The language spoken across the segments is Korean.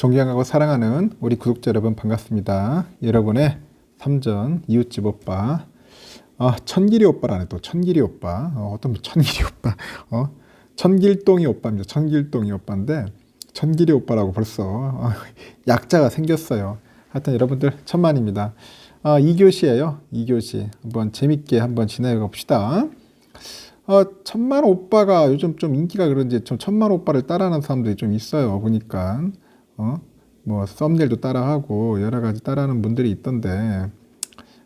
존경하고 사랑하는 우리 구독자 여러분 반갑습니다. 여러분의 삼전 이웃집 오빠, 천길이 오빠라네. 또 천길이 오빠, 어떤 분 천길이 오빠, 천길동이 오빠입니다. 천길동이 오빠인데 천길이 오빠라고 벌써 약자가 생겼어요. 하여튼 여러분들 천만입니다. 2교시예요. 2교시 한번 재밌게 한번 지내가 봅시다. 천만 오빠가 요즘 좀 인기가 그런지 좀 천만 오빠를 따라하는 사람들이 좀 있어요. 보니까 뭐 썸네일도 따라하고 여러 가지 따라하는 분들이 있던데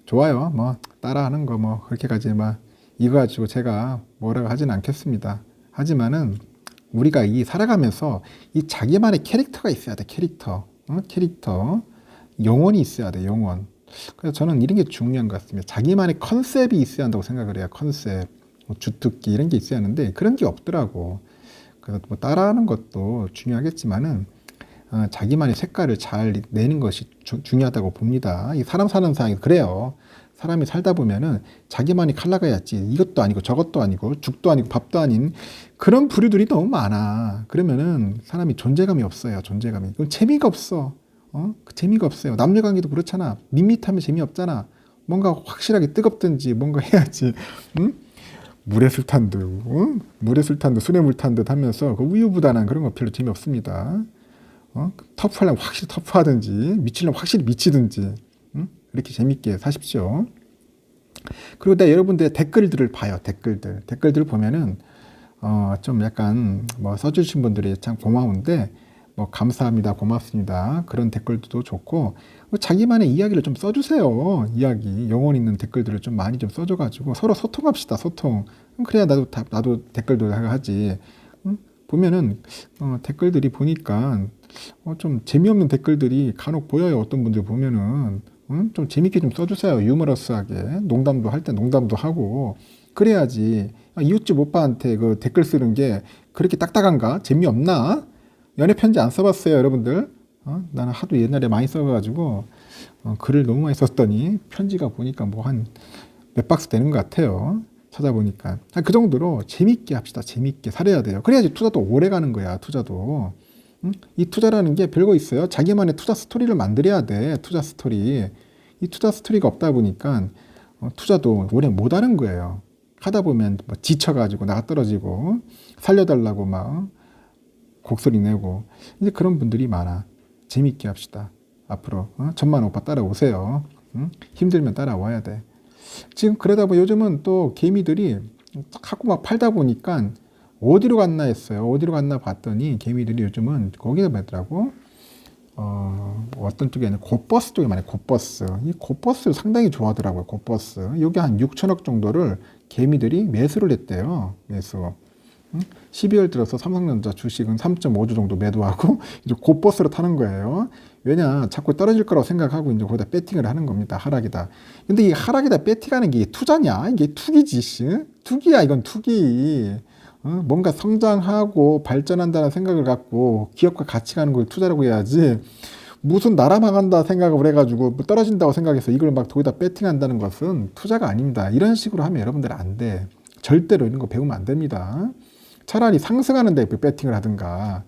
좋아요. 뭐 따라하는 거 뭐 그렇게까지 막 이거 가지고 제가 뭐라고 하진 않겠습니다. 하지만은 우리가 이 살아가면서 이 자기만의 캐릭터가 있어야 돼. 캐릭터 영혼이 있어야 돼. 영혼. 그래서 저는 이런 게 중요한 것 같습니다. 자기만의 컨셉이 있어야 한다고 생각을 해요. 컨셉, 주특기 이런 게 있어야 하는데 그런 게 없더라고. 그래서 뭐 따라하는 것도 중요하겠지만은 자기만의 색깔을 잘 내는 것이 중요하다고 봅니다. 이 사람 사는 상황이 그래요. 사람이 살다 보면은 자기만의 컬러가 있지. 이것도 아니고 저것도 아니고 죽도 아니고 밥도 아닌 그런 부류들이 너무 많아. 그러면은 사람이 존재감이 없어요. 존재감이. 그건 재미가 없어. 그 재미가 없어요. 남녀 관계도 그렇잖아. 밋밋하면 재미없잖아. 뭔가 확실하게 뜨겁든지 뭔가 해야지. 응? 물에 술 탄 듯, 물에 술 탄 듯, 술에 물 탄 듯 하면서 그 우유부단한 그런 거 별로 재미없습니다. 터프하려면 확실히 터프하든지 미치려면 확실히 미치든지 이렇게 재밌게 사십시오. 그리고 내가 여러분들의 댓글들을 봐요. 댓글들을 보면은 좀 약간 뭐 써주신 분들이 참 고마운데 뭐 감사합니다, 고맙습니다 그런 댓글도 좋고 자기만의 이야기를 좀 써주세요. 이야기 영혼 있는 댓글들을 좀 많이 좀 써줘가지고 서로 소통합시다. 소통. 그래야 나도 댓글도 하지. 보면은 댓글들이 보니까 좀 재미없는 댓글들이 간혹 보여요. 어떤 분들 보면은 좀 재밌게 좀 써주세요. 유머러스하게 농담도 할 때 농담도 하고 그래야지. 이웃집 오빠한테 그 댓글 쓰는 게 그렇게 딱딱한가? 재미없나? 연애 편지 안 써봤어요, 여러분들? 나는 하도 옛날에 많이 써가지고 글을 너무 많이 썼더니 편지가 보니까 뭐 한 몇 박스 되는 것 같아요. 찾아보니까 그 정도로 재밌게 합시다. 재밌게 살아야 돼요. 그래야지 투자도 오래 가는 거야. 투자도. 이 투자라는 게 별거 있어요. 자기만의 투자 스토리를 만들어야 돼. 투자 스토리. 이 투자 스토리가 없다 보니까 투자도 오래 못 하는 거예요. 하다 보면 뭐 지쳐가지고 나가 떨어지고 살려달라고 막 곡소리 내고 이제 그런 분들이 많아. 재밌게 합시다. 앞으로 천만 오빠 따라오세요. 힘들면 따라와야 돼. 지금 그러다 보면 요즘은 또 개미들이 자꾸 막 팔다 보니까 어디로 갔나 했어요. 어디로 갔나 봤더니 개미들이 요즘은 거기서 말더라고. 어떤 쪽에 아니라 곧버스 쪽에 많아요. 곧버스. 이 곧버스를 상당히 좋아하더라고요. 곧버스. 여기 한 6천억 정도를 개미들이 매수를 했대요. 매수. 12월 들어서 삼성전자 주식은 3.5주 정도 매도하고 이제 곧버스로 타는 거예요. 왜냐, 자꾸 떨어질 거라고 생각하고 이제 거기다 배팅을 하는 겁니다. 하락이다. 근데 이 하락이다 배팅하는 게 투자냐? 이게 투기지, 씨. 투기야, 이건 투기. 뭔가 성장하고 발전한다는 생각을 갖고 기업과 같이 가는 걸 투자라고 해야지. 무슨 나라 망한다 생각을 해가지고 뭐 떨어진다고 생각해서 이걸 막 거기다 배팅한다는 것은 투자가 아닙니다. 이런 식으로 하면 여러분들 안 돼. 절대로 이런 거 배우면 안 됩니다. 차라리 상승하는 데 배팅을 하든가.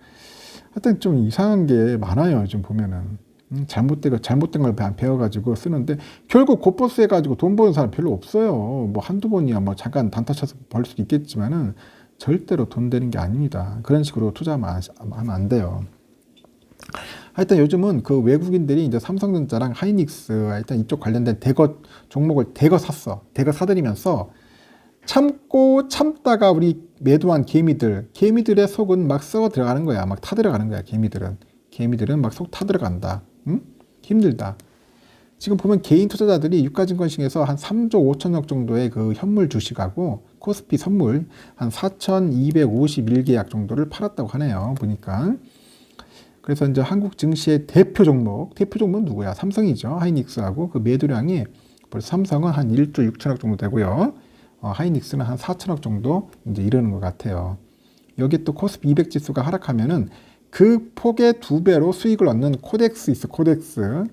하여튼 좀 이상한 게 많아요. 요즘 보면은. 잘못된 걸 배워가지고 쓰는데 결국 곧버스 해가지고 돈 버는 사람 별로 없어요. 뭐 한두 번이야 뭐 잠깐 단타 쳐서 벌 수도 있겠지만은 절대로 돈 되는 게 아닙니다. 그런 식으로 투자하면 안 돼요. 하여튼 요즘은 그 외국인들이 이제 삼성전자랑 하이닉스 하여튼 이쪽 관련된 대거 종목을 대거 샀어. 대거 사들이면서 참고 참다가 우리 매도한 개미들의 속은 막 썩어 들어가는 거야. 막 타들어가는 거야. 개미들은 막 속 타들어간다. 힘들다. 지금 보면 개인 투자자들이 유가증권시장에서 한 3조 5천억 정도의 그 현물 주식하고 코스피 선물 한 4,251계약 정도를 팔았다고 하네요. 보니까. 그래서 이제 한국 증시의 대표 종목은 누구야? 삼성이죠. 하이닉스하고 그 매도량이 벌써 삼성은 한 1조 6천억 정도 되고요. 하이닉스는 한 4천억 정도 이제 이러는 것 같아요. 여기 또 코스피 200 지수가 하락하면은 그 폭의 2배로 수익을 얻는 코덱스 있어. 코덱스.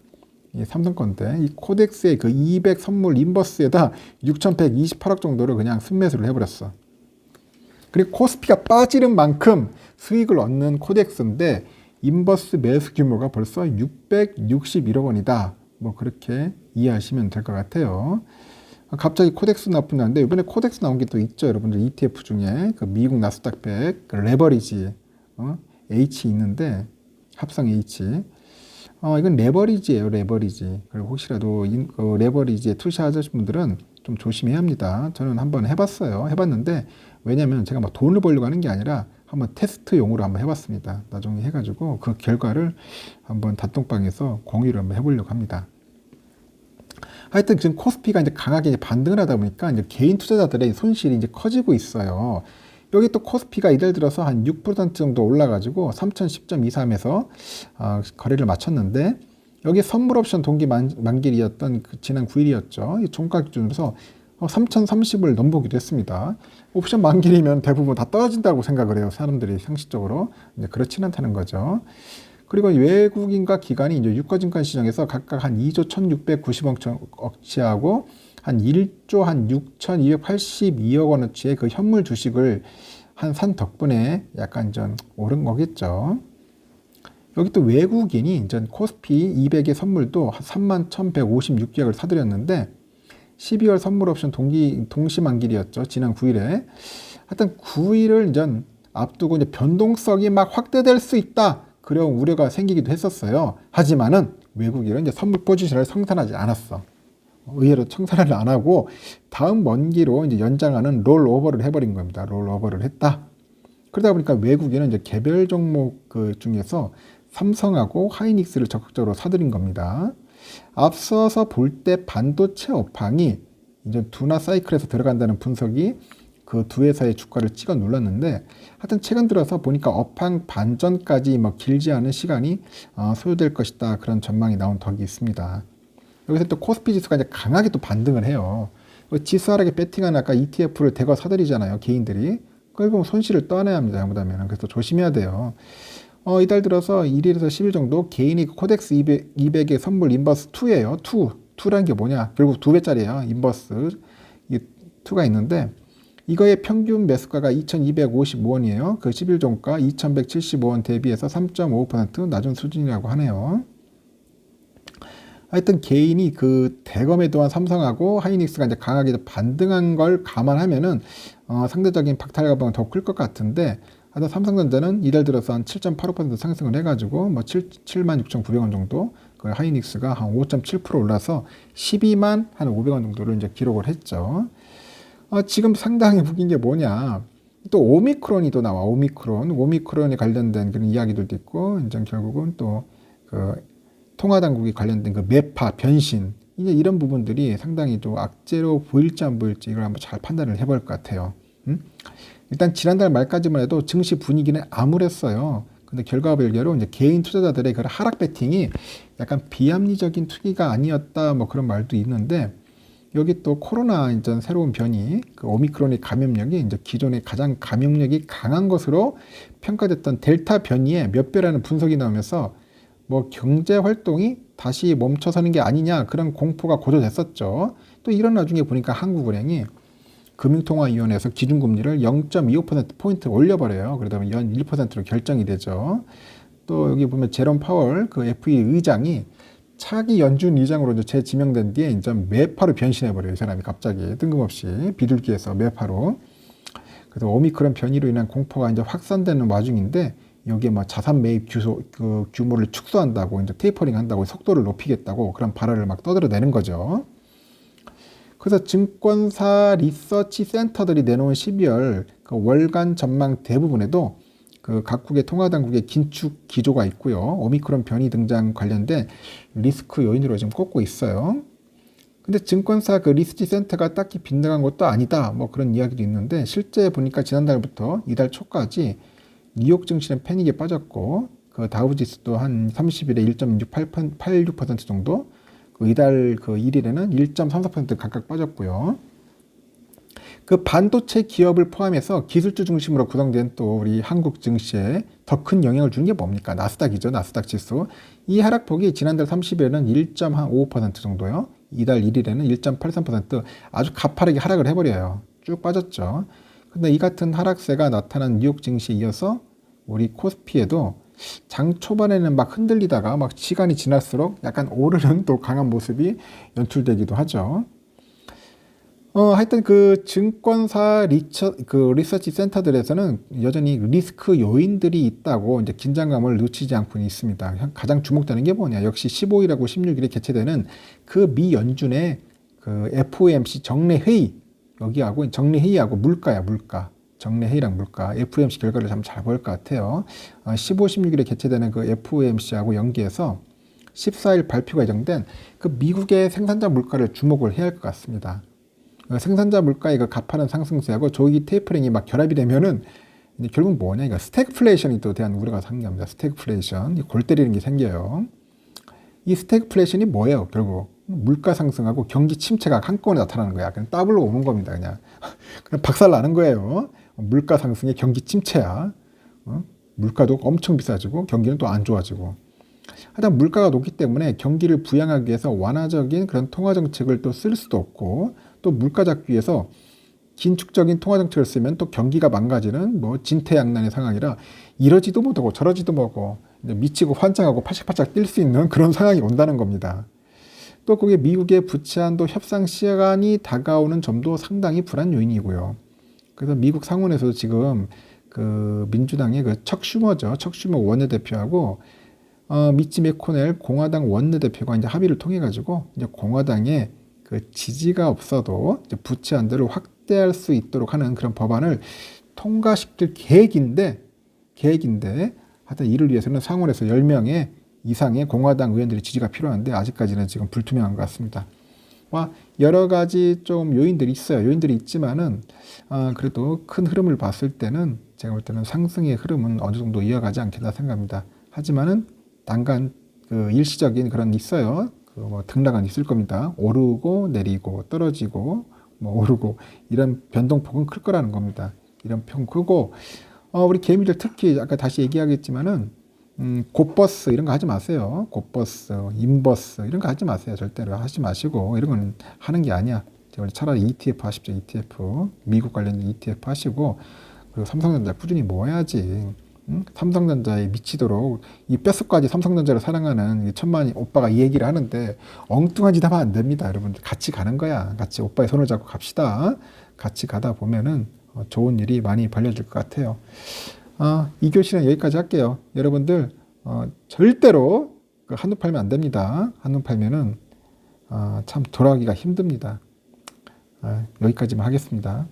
이 삼성 건데 이 코덱스의 그 200 선물 인버스에다 6,128억 정도를 그냥 순매수를 해버렸어. 그리고 코스피가 빠지는 만큼 수익을 얻는 코덱스인데 인버스 매수 규모가 벌써 661억 원이다. 뭐 그렇게 이해하시면 될 것 같아요. 갑자기 코덱스 나쁜다는데 이번에 코덱스 나온 게 또 있죠. 여러분들 ETF 중에 그 미국 나스닥 100 그 레버리지 H 있는데 합성 H 이건 레버리지예요. 레버리지. 그리고 혹시라도 그 레버리지에 투자하실 분들은 좀 조심해야 합니다. 저는 한번 해봤어요. 해봤는데 왜냐면 제가 막 돈을 벌려고 하는 게 아니라 한번 테스트용으로 한번 해봤습니다. 나중에 해가지고 그 결과를 한번 단톡방에서 공유를 한번 해보려고 합니다. 하여튼 지금 코스피가 이제 강하게 이제 반등을 하다 보니까 이제 개인 투자자들의 손실이 이제 커지고 있어요. 여기 또 코스피가 이달 들어서 한 6% 정도 올라가지고 3010.23에서 거래를 마쳤는데 여기 선물 옵션 동기 만기일이었던 그 지난 9일이었죠. 종가 기준으로서 3030을 넘보기도 했습니다. 옵션 만기일이면 대부분 다 떨어진다고 생각을 해요. 사람들이 상식적으로. 이제 그렇지는 않다는 거죠. 그리고 외국인과 기관이 이제 유가증권 시장에서 각각 한 2조 1690억치하고 한 1조 한 6282억 원어치의 그 현물 주식을 산 덕분에 약간 좀 오른 거겠죠. 여기 또 외국인이 이제 코스피 200의 선물도 31,156개억을 사들였는데 12월 선물 옵션 동시 만기일이었죠. 지난 9일에. 하여튼 9일을 이제 앞두고 이제 변동성이 막 확대될 수 있다. 그런 우려가 생기기도 했었어요. 하지만은 외국인은 이제 선물 포지션을 성산하지 않았어. 의외로 청산을 안 하고 다음 만기로 이제 연장하는 롤오버를 해버린 겁니다. 롤오버를 했다. 그러다 보니까 외국인은 이제 개별 종목 그 중에서 삼성하고 하이닉스를 적극적으로 사들인 겁니다. 앞서서 볼 때 반도체 업황이 이제 둔화 사이클에서 들어간다는 분석이 그 두 회사의 주가를 찍어 눌렀는데 하여튼 최근 들어서 보니까 업황 반전까지 뭐 길지 않은 시간이 소요될 것이다. 그런 전망이 나온 덕이 있습니다. 여기서 또 코스피 지수가 이제 강하게 또 반등을 해요. 지수 하락에 배팅하는 아까 ETF를 대거 사들이잖아요. 개인들이. 그걸 손실을 떠내야 합니다. 잘못하면. 그래서 조심해야 돼요. 이달 들어서 1일에서 10일 정도 개인이 코덱스 200의 선물 인버스 2예요. 2라는 게 뭐냐? 결국 2배짜리예요. 인버스 2가 있는데 이거의 평균 매수가가 2,255원이에요. 그 10일 종가 2,175원 대비해서 3.5% 낮은 수준이라고 하네요. 하여튼 개인이 그 대검에도한 삼성하고 하이닉스가 이제 강하게 반등한 걸 감안하면은 상대적인 박탈 가방은 더 클 것 같은데 하여튼 삼성전자는 이달 들어서 한 7.85% 상승을 해가지고 뭐 76,900원 정도 그 하이닉스가 한 5.7% 올라서 12만 한 500원 정도를 이제 기록을 했죠. 지금 상당히 웃긴 게 뭐냐. 또 오미크론이 또 나와. 오미크론에 관련된 그런 이야기들도 있고, 이제 결국은 또 그 통화당국이 관련된 그 매파, 변신, 이제 이런 부분들이 상당히 또 악재로 보일지 안 보일지 이걸 한번 잘 판단을 해볼 것 같아요. 일단 지난달 말까지만 해도 증시 분위기는 암울했어요. 근데 결과와 별개로 이제 개인 투자자들의 그런 하락 배팅이 약간 비합리적인 투기가 아니었다, 뭐 그런 말도 있는데, 여기 또 코로나 이제 새로운 변이, 그 오미크론의 감염력이 이제 기존의 가장 감염력이 강한 것으로 평가됐던 델타 변이의 몇 배라는 분석이 나오면서 뭐 경제 활동이 다시 멈춰서는 게 아니냐 그런 공포가 고조됐었죠. 또 이런 나중에 보니까 한국은행이 금융통화위원회에서 기준금리를 0.25%포인트 올려버려요. 그러다 보면 연 1%로 결정이 되죠. 또 여기 보면 제롬 파월 그 FE 의장이 차기 연준 의장으로 이제 재지명된 뒤에 이제 매파로 변신해버려요. 이 사람이 갑자기 뜬금없이 비둘기에서 매파로. 그래서 오미크론 변이로 인한 공포가 이제 확산되는 와중인데 여기에 뭐 자산 매입 규모를 축소한다고 이제 테이퍼링 한다고 속도를 높이겠다고 그런 발언을 막 떠들어내는 거죠. 그래서 증권사 리서치 센터들이 내놓은 12월 그 월간 전망 대부분에도 그 각국의 통화당국의 긴축 기조가 있고요. 오미크론 변이 등장 관련된 리스크 요인으로 지금 꼽고 있어요. 근데 증권사 그 리서치 센터가 딱히 빈등한 것도 아니다. 뭐 그런 이야기도 있는데 실제 보니까 지난달부터 이달 초까지 뉴욕 증시는 패닉에 빠졌고 그 다우지수도 한 30일에 1.86% 정도, 그 이달 그 1일에는 1.34% 각각 빠졌고요. 그 반도체 기업을 포함해서 기술주 중심으로 구성된 또 우리 한국 증시에 더 큰 영향을 주는 게 뭡니까? 나스닥이죠. 나스닥 지수. 이 하락폭이 지난달 30일에는 1.5% 정도요. 이달 1일에는 1.83% 아주 가파르게 하락을 해버려요. 쭉 빠졌죠. 근데 이 같은 하락세가 나타난 뉴욕 증시에 이어서 우리 코스피에도 장 초반에는 막 흔들리다가 막 시간이 지날수록 약간 오르는 또 강한 모습이 연출되기도 하죠. 하여튼 그 증권사 리서치 센터들에서는 여전히 리스크 요인들이 있다고 이제 긴장감을 놓치지 않고 있습니다. 가장 주목되는 게 뭐냐? 역시 15일하고 16일에 개최되는 그 미 연준의 그 FOMC 정례회의, 여기하고 정례회의하고 물가. 정례회의랑 물가, FOMC 결과를 참 잘 볼 것 같아요. 15, 16일에 개최되는 그 FOMC하고 연계해서 14일 발표가 예정된 그 미국의 생산자 물가를 주목을 해야 할 것 같습니다. 생산자 물가의 그 가파른 상승세하고 조기 테이퍼링이 막 결합이 되면은 이제 결국 뭐냐, 이거 스태그플레이션이 또 대한 우려가 생깁니다. 스태그플레이션, 골 때리는 게 생겨요. 이 스태그플레이션이 뭐예요? 결국 물가 상승하고 경기 침체가 한꺼번에 나타나는 거야. 그냥 더블로 오는 겁니다. 그냥 박살 나는 거예요. 물가 상승에 경기 침체야. 물가도 엄청 비싸지고 경기는 또 안 좋아지고. 하여튼 물가가 높기 때문에 경기를 부양하기 위해서 완화적인 그런 통화 정책을 또 쓸 수도 없고, 또 물가 잡기 위해서 긴축적인 통화 정책을 쓰면 또 경기가 망가지는 뭐 진퇴양난의 상황이라 이러지도 못하고 저러지도 못하고 미치고 환장하고 팔짝팔짝 뛸 수 있는 그런 상황이 온다는 겁니다. 또 그게 미국의 부채 한도 협상 시간이 다가오는 점도 상당히 불안 요인이고요. 그래서 미국 상원에서도 지금 그 민주당의 그 척 슈머 원내대표하고 미치 매코넬 공화당 원내대표가 이제 합의를 통해 가지고 이제 공화당의 그 지지가 없어도 이제 부채 한도를 확대할 수 있도록 하는 그런 법안을 통과시킬 계획인데 하여튼 이를 위해서는 상원에서 10명의 이상의 공화당 의원들의 지지가 필요한데 아직까지는 지금 불투명한 것 같습니다. 여러 가지 좀 요인들이 있어요. 요인들이 있지만은 그래도 큰 흐름을 봤을 때는 제가 볼 때는 상승의 흐름은 어느 정도 이어가지 않겠다 생각합니다. 하지만은 단간 그 일시적인 그런 있어요. 그 뭐 등락은 있을 겁니다. 오르고 내리고 떨어지고 뭐 오르고 이런 변동폭은 클 거라는 겁니다. 이런 평 크고 우리 개미들 특히 아까 다시 얘기하겠지만은 곧버스 이런 거 하지 마세요. 곧버스, 인버스 이런 거 하지 마세요. 절대로 하지 마시고, 이런 건 하는 게 아니야. 차라리 ETF 하십시오. ETF 미국 관련 ETF 하시고, 그리고 삼성전자 꾸준히 모아야지. 삼성전자에 미치도록 이 뼛속까지 삼성전자를 사랑하는 천만 오빠가 이 얘기를 하는데 엉뚱한 짓 하면 안 됩니다. 여러분들 같이 가는 거야. 같이 오빠의 손을 잡고 갑시다. 같이 가다 보면은 좋은 일이 많이 벌려질 것 같아요. 이 교시는 여기까지 할게요. 여러분들 절대로 한눈 팔면 안 됩니다. 한눈 팔면은 참 돌아가기가 힘듭니다. 여기까지만 하겠습니다.